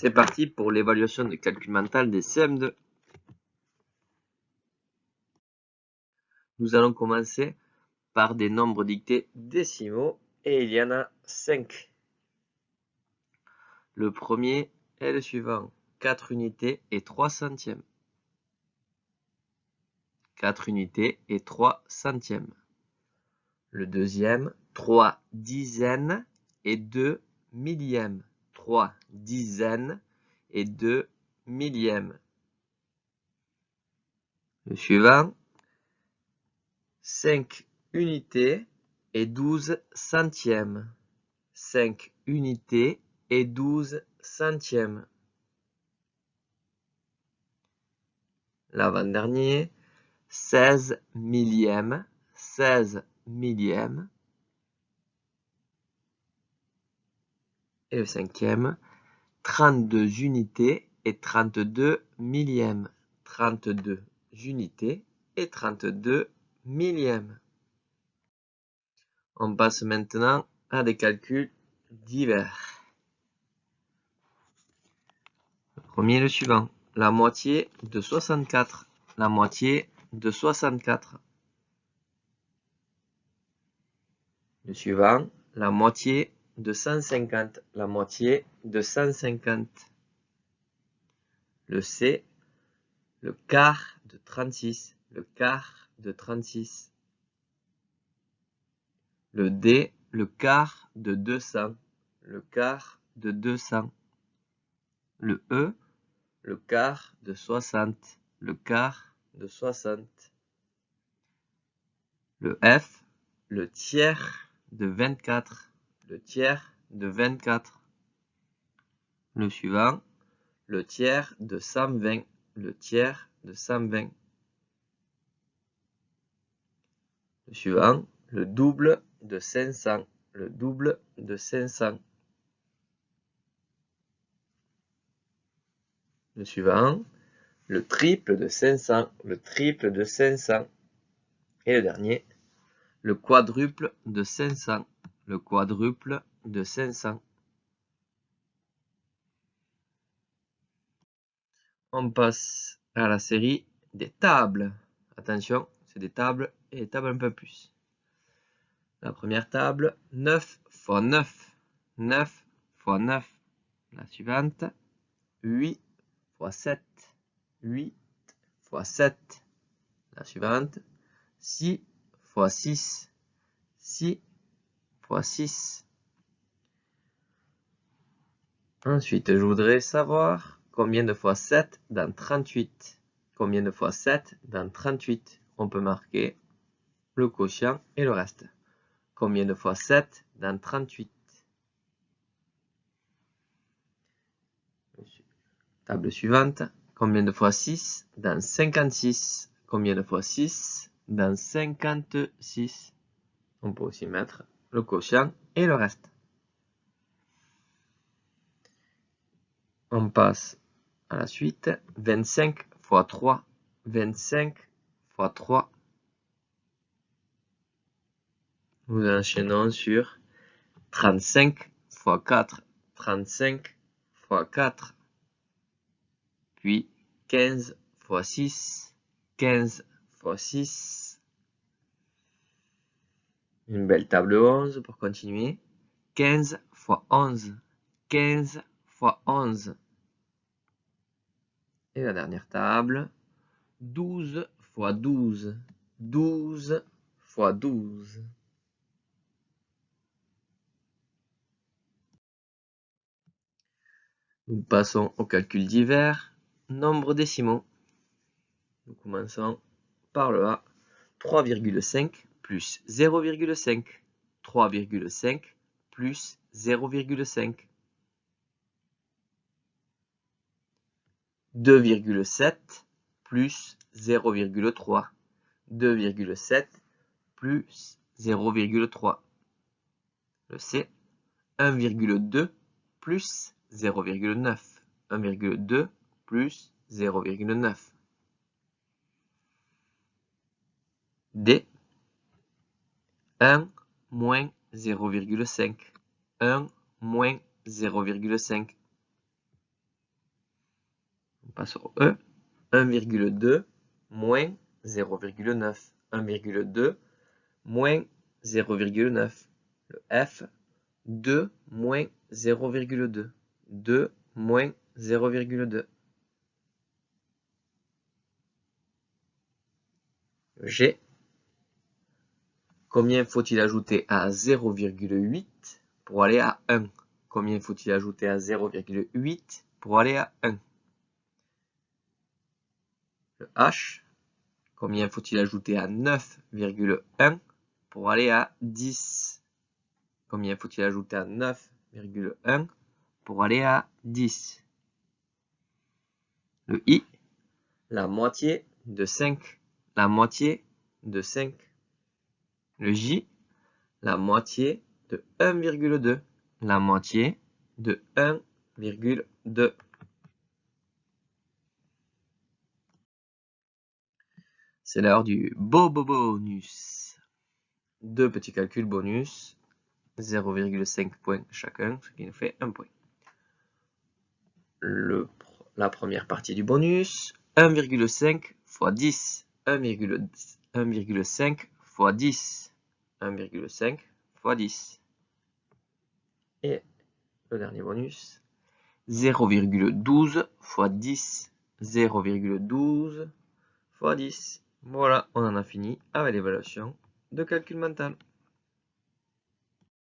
C'est parti pour l'évaluation de calcul mental des CM2. Nous allons commencer par des nombres dictés décimaux et il y en a 5. Le premier est le suivant, 4 unités et 3 centièmes. 4 unités et 3 centièmes. Le deuxième, 3 dizaines et 2 millièmes. 3 dizaines et 2 millièmes. Le suivant, 5 unités et 12 centièmes. 5 unités et 12 centièmes. L'avant-dernier, 16 millièmes. 16 millièmes. Et le cinquième, 32 unités et 32 millièmes. 32 unités et 32 millièmes. On passe maintenant à des calculs divers. Le premier est le suivant. La moitié de 64. La moitié de 64. Le suivant. La moitié de 150. La moitié de 150. Le C. Le quart de 36. Le quart de 36. Le D. Le quart de 200. Le quart de 200. Le E. Le quart de 60. Le quart de 60. Le F. Le tiers de 24. Le tiers de 24. Le suivant. Le tiers de 120. Le tiers de 120. Le suivant. Le double de 500. Le double de 500. Le suivant. Le triple de 500. Le triple de 500. Et le dernier. Le quadruple de 500. Le quadruple de 500. On passe à la série des tables. Attention, c'est des tables et des tables un peu plus. La première table, 9 fois 9. 9 fois 9. La suivante, 8 fois 7. 8 fois 7. La suivante, 6 fois 6. 6 fois 6. Ensuite, je voudrais savoir combien de fois 7 dans 38. Combien de fois 7 dans 38? On peut marquer le quotient et le reste. Combien de fois 7 dans 38? Table suivante. Combien de fois 6 dans 56? Combien de fois 6 dans 56? On peut aussi mettre le quotient et le reste. On passe à la suite. 25 fois 3. 25 fois 3. Nous enchaînons sur 35 fois 4. 35 fois 4. Puis 15 fois 6. 15 fois 6. Une belle table 11 pour continuer. 15 fois 11. 15 fois 11. Et la dernière table. 12 fois 12. 12 fois 12. Nous passons au calcul divers. Nombre décimaux. Nous commençons par le A. 3,5 plus 0,5. 3,5 plus 0,5. 2,7 plus 0,3. 2,7 plus 0,3. Le C. 1,2 plus 0,9. 1,2 plus 0,9. D. 1 moins 0,5. 1 moins 0,5. On passe au E. 1,2 moins 0,9. 1,2 moins 0,9. Le F. 2 moins 0,2. 2 moins 0,2. Le G. Combien faut-il ajouter à 0,8 pour aller à 1? Combien faut-il ajouter à 0,8 pour aller à 1? Le H. Combien faut-il ajouter à 9,1 pour aller à 10? Combien faut-il ajouter à 9,1 pour aller à 10? Le I. La moitié de 5. La moitié de 5. Le J. La moitié de 1,2. La moitié de 1,2. C'est l'heure du bonus. Deux petits calculs bonus. 0,5 points chacun, ce qui nous fait 1 point. La première partie du bonus. 1,5 fois 10. 1,5 fois 10. 1,5 fois 10. Et le dernier bonus. 0,12 fois 10. 0,12 fois 10. Voilà, on en a fini avec l'évaluation de calcul mental.